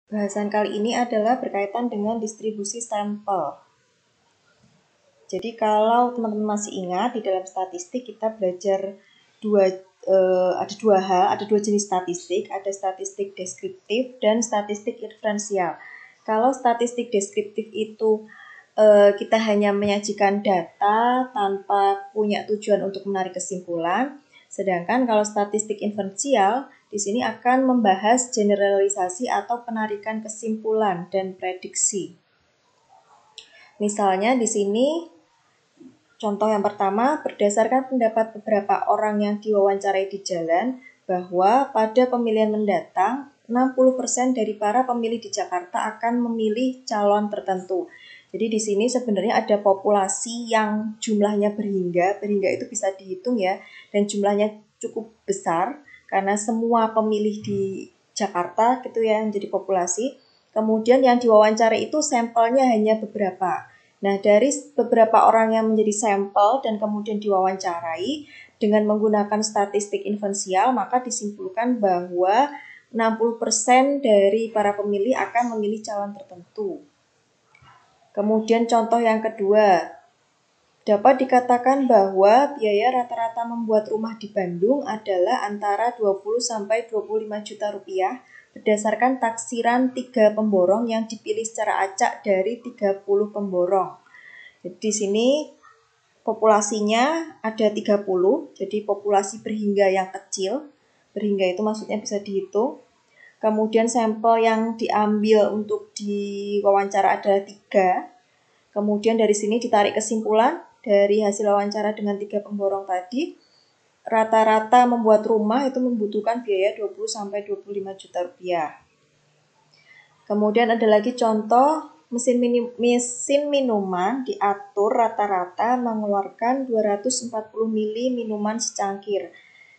Bahasan kali ini adalah berkaitan dengan distribusi sampel. Jadi kalau teman-teman masih ingat, di dalam statistik kita belajar ada dua jenis statistik, ada statistik deskriptif dan statistik inferensial. Kalau statistik deskriptif itu kita hanya menyajikan data tanpa punya tujuan untuk menarik kesimpulan. Sedangkan kalau statistik inferensial di sini akan membahas generalisasi atau penarikan kesimpulan dan prediksi. Misalnya di sini contoh yang pertama, berdasarkan pendapat beberapa orang yang diwawancarai di jalan bahwa pada pemilihan mendatang 60% dari para pemilih di Jakarta akan memilih calon tertentu. Jadi di sini sebenarnya ada populasi yang jumlahnya berhingga itu bisa dihitung ya, dan jumlahnya cukup besar karena semua pemilih di Jakarta gitu ya yang jadi populasi. Kemudian yang diwawancarai itu sampelnya hanya beberapa. Nah, dari beberapa orang yang menjadi sampel dan kemudian diwawancarai dengan menggunakan statistik inferensial, maka disimpulkan bahwa 60% dari para pemilih akan memilih calon tertentu. Kemudian contoh yang kedua, dapat dikatakan bahwa biaya rata-rata membuat rumah di Bandung adalah antara 20-25 juta rupiah berdasarkan taksiran 3 pemborong yang dipilih secara acak dari 30 pemborong. Jadi di sini populasinya ada 30, jadi populasi berhingga yang kecil. Berhingga itu maksudnya bisa dihitung. Kemudian sampel yang diambil untuk diwawancara adalah 3. Kemudian dari sini ditarik kesimpulan dari hasil wawancara dengan 3 pemborong tadi. Rata-rata membuat rumah itu membutuhkan biaya 20-25 juta rupiah. Kemudian ada lagi contoh, mesin minuman diatur rata-rata mengeluarkan 240 ml minuman secangkir.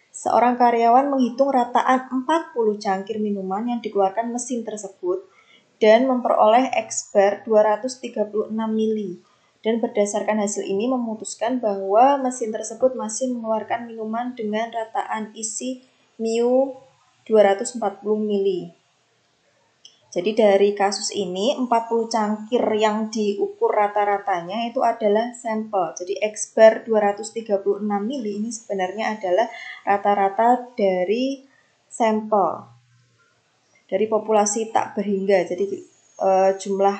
Seorang karyawan menghitung rataan 40 cangkir minuman yang dikeluarkan mesin tersebut dan memperoleh X-bar 236 ml. Dan berdasarkan hasil ini memutuskan bahwa mesin tersebut masih mengeluarkan minuman dengan rataan isi mu 240 ml. Jadi dari kasus ini 40 cangkir yang diukur rata-ratanya itu adalah sampel. Jadi X-bar 236 ml ini sebenarnya adalah rata-rata dari sampel. Dari populasi tak berhingga. Jadi jumlah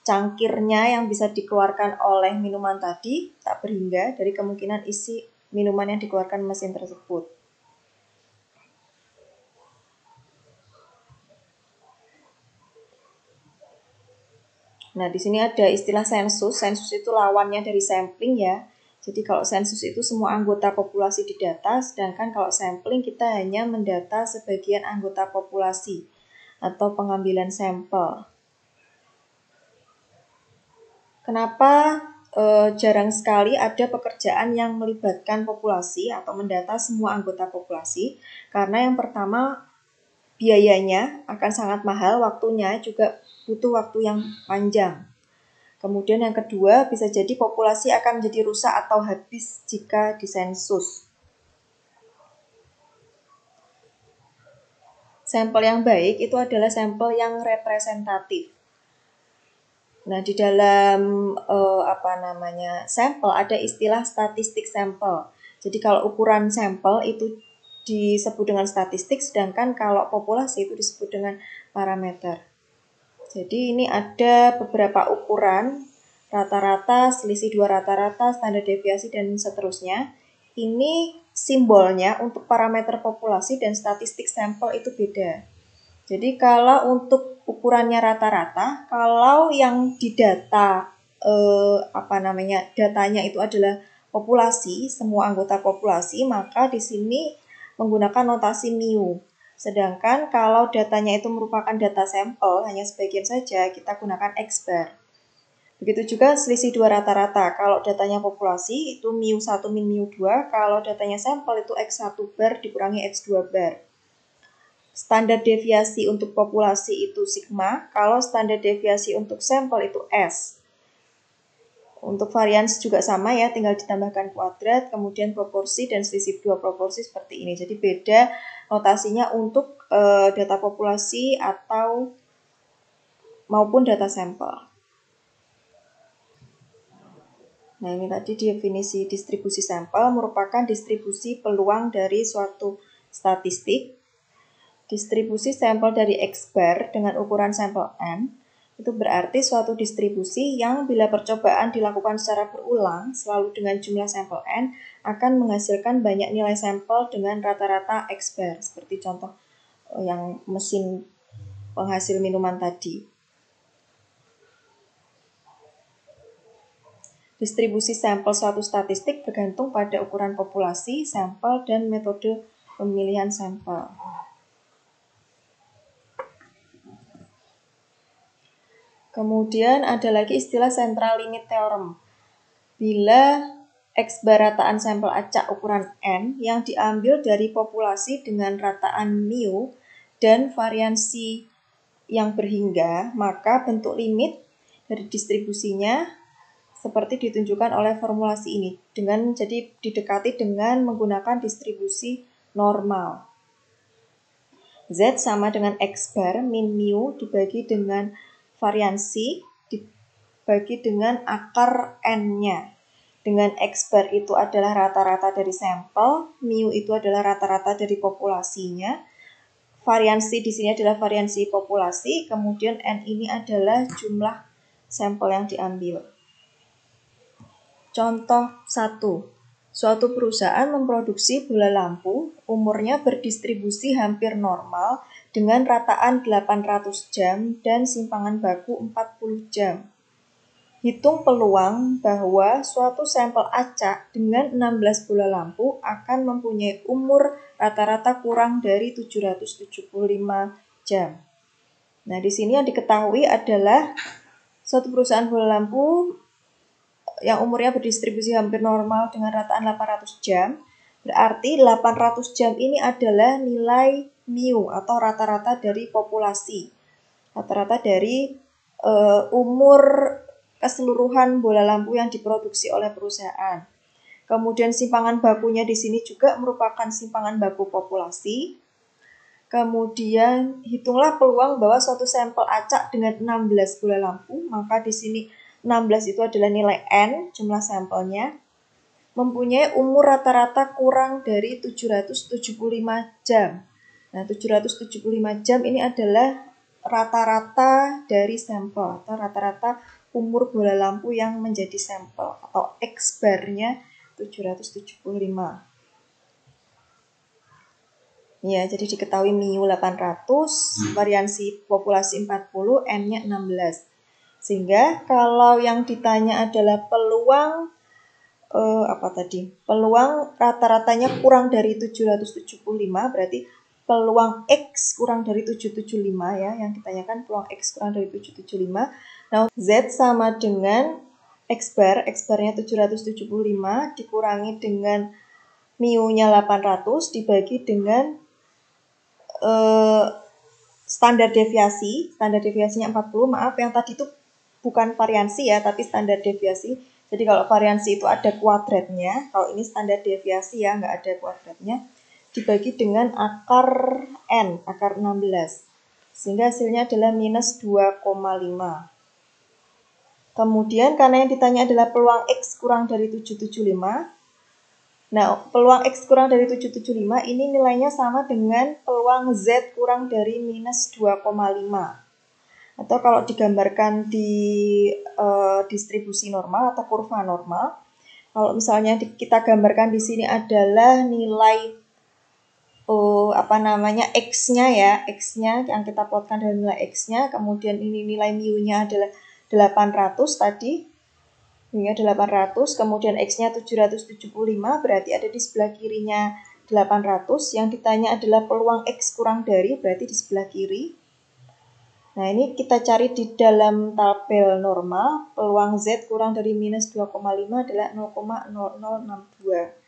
cangkirnya yang bisa dikeluarkan oleh minuman tadi tak berhingga dari kemungkinan isi minuman yang dikeluarkan mesin tersebut. Nah, di sini ada istilah sensus. Sensus itu lawannya dari sampling ya. Jadi kalau sensus itu semua anggota populasi didata, sedangkan kalau sampling kita hanya mendata sebagian anggota populasi atau pengambilan sampel. Kenapa jarang sekali ada pekerjaan yang melibatkan populasi atau mendata semua anggota populasi? Karena yang pertama biayanya akan sangat mahal, waktunya juga butuh waktu yang panjang. Kemudian yang kedua, bisa jadi populasi akan menjadi rusak atau habis jika disensus. Sampel yang baik itu adalah sampel yang representatif. Nah, di dalam sampel ada istilah statistik sampel. Jadi kalau ukuran sampel itu disebut dengan statistik, sedangkan kalau populasi itu disebut dengan parameter. Jadi ini ada beberapa ukuran, rata-rata, selisih 2 rata-rata, standar deviasi, dan seterusnya. Ini simbolnya untuk parameter populasi dan statistik sampel itu beda. Jadi kalau untuk ukurannya rata-rata, kalau yang didata datanya itu adalah populasi, semua anggota populasi, maka di sini menggunakan notasi mu. Sedangkan kalau datanya itu merupakan data sampel, hanya sebagian saja, kita gunakan X-bar. Begitu juga selisih 2 rata-rata. Kalau datanya populasi itu mu1 min mu2, kalau datanya sampel itu X1 bar dikurangi X2 bar. Standar deviasi untuk populasi itu sigma, kalau standar deviasi untuk sampel itu S. Untuk varians juga sama ya, tinggal ditambahkan kuadrat, kemudian proporsi dan selisih 2 proporsi seperti ini. Jadi beda notasinya untuk data populasi atau maupun data sampel. Nah, ini tadi definisi distribusi sampel merupakan distribusi peluang dari suatu statistik. Distribusi sampel dari X bar dengan ukuran sampel N itu berarti suatu distribusi yang bila percobaan dilakukan secara berulang selalu dengan jumlah sampel N akan menghasilkan banyak nilai sampel dengan rata-rata X bar, seperti contoh yang mesin penghasil minuman tadi. Distribusi sampel suatu statistik bergantung pada ukuran populasi, sampel, dan metode pemilihan sampel. Kemudian ada lagi istilah central limit theorem. Bila X bar rataan sampel acak ukuran N yang diambil dari populasi dengan rataan mu dan variansi yang berhingga, maka bentuk limit dari distribusinya seperti ditunjukkan oleh formulasi ini. Jadi didekati dengan menggunakan distribusi normal. Z sama dengan X bar min mu dibagi dengan variansi dibagi dengan akar N-nya. Dengan X bar itu adalah rata-rata dari sampel, mu itu adalah rata-rata dari populasinya. Variansi di sini adalah variansi populasi, kemudian N ini adalah jumlah sampel yang diambil. Contoh 1. Suatu perusahaan memproduksi bola lampu, umurnya berdistribusi hampir normal dengan rataan 800 jam dan simpangan baku 40 jam. Hitung peluang bahwa suatu sampel acak dengan 16 bola lampu akan mempunyai umur rata-rata kurang dari 775 jam. Nah, di sini yang diketahui adalah suatu perusahaan bola lampu yang umurnya berdistribusi hampir normal dengan rataan 800 jam, berarti 800 jam ini adalah nilai mu atau rata-rata dari populasi. Rata-rata dari umur keseluruhan bola lampu yang diproduksi oleh perusahaan. Kemudian simpangan bakunya di sini juga merupakan simpangan baku populasi. Kemudian hitunglah peluang bahwa suatu sampel acak dengan 16 bola lampu, maka di sini 16 itu adalah nilai N, jumlah sampelnya, mempunyai umur rata-rata kurang dari 775 jam. Nah, 775 jam ini adalah rata-rata dari sampel, atau rata-rata umur bola lampu yang menjadi sampel, atau X bar-nya 775. Ya, jadi diketahui mu 800, variansi populasi 40, N-nya 16. Sehingga kalau yang ditanya adalah peluang peluang rata-ratanya kurang dari 775, berarti peluang X kurang dari 775 ya, yang ditanyakan peluang X kurang dari 775. Nah, Z sama dengan X bar-nya 775 dikurangi dengan mu-nya 800 dibagi dengan standar deviasinya 40, maaf yang tadi itu bukan variansi ya, tapi standar deviasi. Jadi kalau variansi itu ada kuadratnya, kalau ini standar deviasi ya, nggak ada kuadratnya, dibagi dengan akar N, akar 16. Sehingga hasilnya adalah minus 2,5. Kemudian karena yang ditanya adalah peluang X kurang dari 775, nah peluang X kurang dari 775 ini nilainya sama dengan peluang Z kurang dari minus 2,5. Atau kalau digambarkan di distribusi normal atau kurva normal, kalau misalnya kita gambarkan di sini adalah nilai X-nya ya, X-nya yang kita plotkan adalah nilai X-nya, kemudian ini nilai mu-nya adalah 800 tadi, mu-nya 800, kemudian X-nya 775, berarti ada di sebelah kirinya 800, yang ditanya adalah peluang X kurang dari, berarti di sebelah kiri. Nah, ini kita cari di dalam tabel normal, peluang Z kurang dari minus 2,5 adalah 0,0062.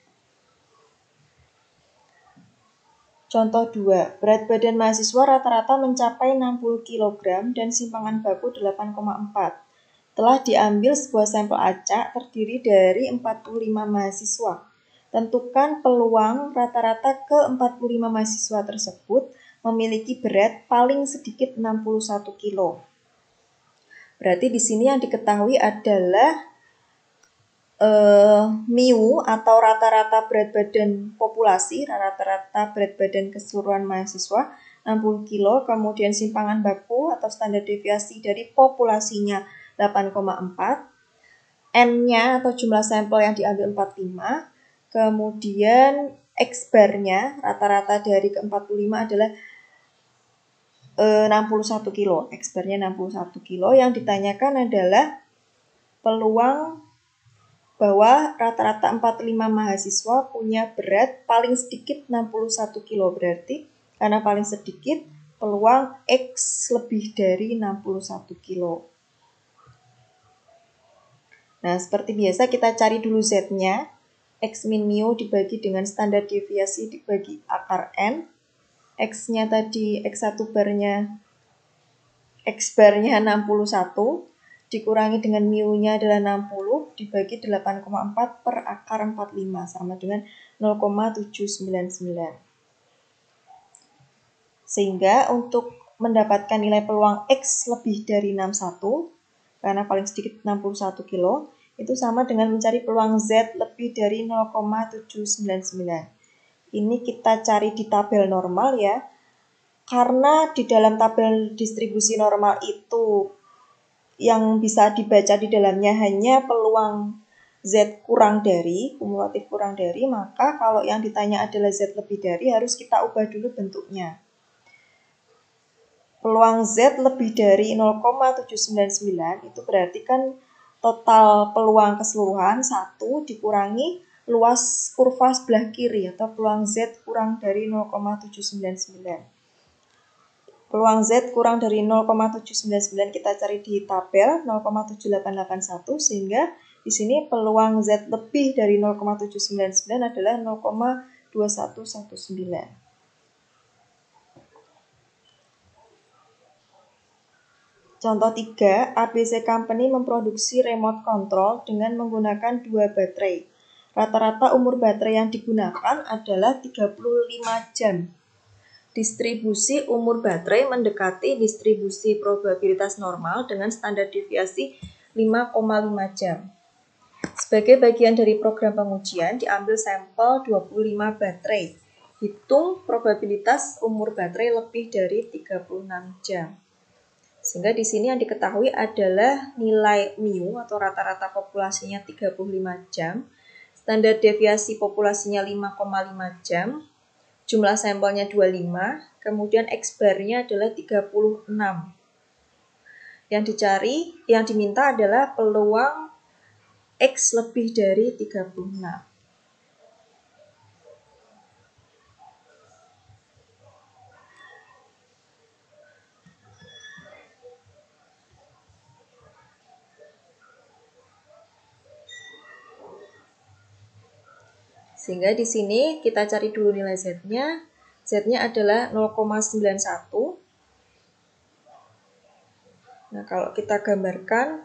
Contoh 2, berat badan mahasiswa rata-rata mencapai 60 kg dan simpangan baku 8,4. Telah diambil sebuah sampel acak terdiri dari 45 mahasiswa. Tentukan peluang rata-rata ke 45 mahasiswa tersebut memiliki berat paling sedikit 61 kg. Berarti di sini yang diketahui adalah mu atau rata-rata berat badan populasi, rata-rata berat badan keseluruhan mahasiswa 60 kilo, kemudian simpangan baku atau standar deviasi dari populasinya 8,4, N-nya atau jumlah sampel yang diambil 45, kemudian X-bar-nya rata-rata dari ke-45 adalah 61 kilo, X-bar-nya 61 kilo. Yang ditanyakan adalah peluang bahwa rata-rata 45 mahasiswa punya berat paling sedikit 61 kilo. Berarti karena paling sedikit, peluang X lebih dari 61 kilo. Nah, seperti biasa kita cari dulu Z-nya. X min mu dibagi dengan standar deviasi dibagi akar N. X-nya tadi, X1 barnya, X-barnya 61. Dikurangi dengan mu-nya adalah 60, dibagi 8,4 per akar 45, sama dengan 0,799. Sehingga untuk mendapatkan nilai peluang X lebih dari 61, karena paling sedikit 61 kilo, itu sama dengan mencari peluang Z lebih dari 0,799. Ini kita cari di tabel normal ya, karena di dalam tabel distribusi normal itu yang bisa dibaca di dalamnya hanya peluang Z kurang dari, kumulatif kurang dari, maka kalau yang ditanya adalah Z lebih dari, harus kita ubah dulu bentuknya. Peluang Z lebih dari 0,799 itu berarti kan total peluang keseluruhan 1 dikurangi luas kurva sebelah kiri, atau peluang Z kurang dari 0,799. Peluang Z kurang dari 0,799 kita cari di tabel 0,7881, sehingga di sini peluang Z lebih dari 0,799 adalah 0,2119. Contoh 3, ABC Company memproduksi remote control dengan menggunakan 2 baterai. Rata-rata umur baterai yang digunakan adalah 35 jam. Distribusi umur baterai mendekati distribusi probabilitas normal dengan standar deviasi 5,5 jam. Sebagai bagian dari program pengujian, diambil sampel 25 baterai. Hitung probabilitas umur baterai lebih dari 36 jam. Sehingga di sini yang diketahui adalah nilai mu atau rata-rata populasinya 35 jam, standar deviasi populasinya 5,5 jam, jumlah sampelnya 25, kemudian X-bar-nya adalah 36. Yang dicari, yang diminta adalah peluang X lebih dari 36. Sehingga di sini kita cari dulu nilai Z-nya. Z-nya adalah 0,91. Nah, kalau kita gambarkan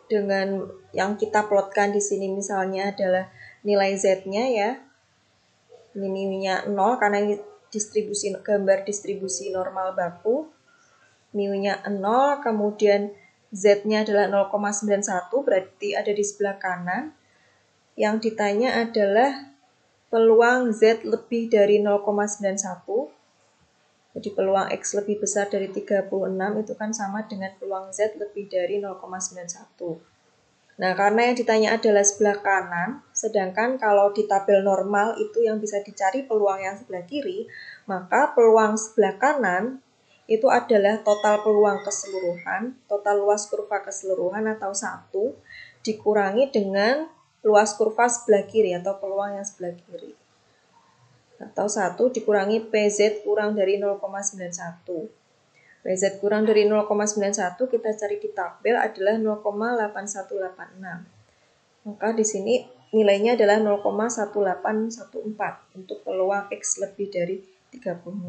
dengan yang kita plotkan di sini misalnya adalah nilai Z-nya ya. Ini mu-nya 0 karena ini distribusi, gambar distribusi normal baku. Mu-nya 0, kemudian Z-nya adalah 0,91, berarti ada di sebelah kanan. Yang ditanya adalah peluang Z lebih dari 0,91. Jadi peluang X lebih besar dari 36 itu kan sama dengan peluang Z lebih dari 0,91. Nah, karena yang ditanya adalah sebelah kanan, sedangkan kalau di tabel normal itu yang bisa dicari peluang yang sebelah kiri, maka peluang sebelah kanan itu adalah total peluang keseluruhan, total luas kurva keseluruhan atau 1, dikurangi dengan luas kurva sebelah kiri atau peluang yang sebelah kiri. Atau 1 dikurangi PZ kurang dari 0,91. PZ kurang dari 0,91 kita cari di tabel adalah 0,8186. Maka di sini nilainya adalah 0,1814 untuk peluang X lebih dari 36.